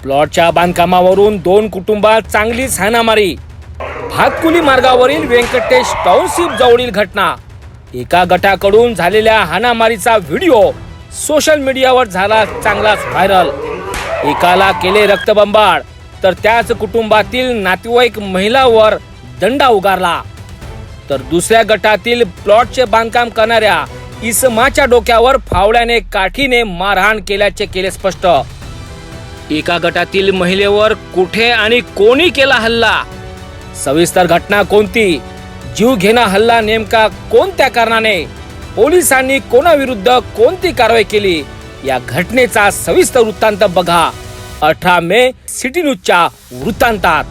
प्लॉटच्या बांधकामावरून 2 कुटुंबात चांगलीच हाणामारी. भातकुली मार्गावरील व्यंकटेश टाउनशिप जवळील घटना. एका गटाकडून झालेल्या हाणामारीचा व्हिडिओ सोशल मीडियावर झाला चांगलाच व्हायरल. एकाला केले रक्तबंबाळ तर त्याच कुटुंबातील नातेवाईक महिलावर दंडा उगारला. तर दुसऱ्या गटातील प्लॉटचे बांधकाम करणाऱ्या इसमाच्या डोक्यावर फावड्याने काठीने मारहाण केल्याचे केले स्पष्ट. एका गटातील महिलेवर कुठे आणि कोणी केला हल्ला, सविस्तर घटना कोणती, जीवघेणा हल्ला नेमका कोणत्या कारणाने, पोलिसांनी कोणाविरुद्ध कोणती कारवाई केली, या घटनेचा सविस्तर वृत्तांत बघा 18 मे सिटी न्यूजच्या वृत्तांतात.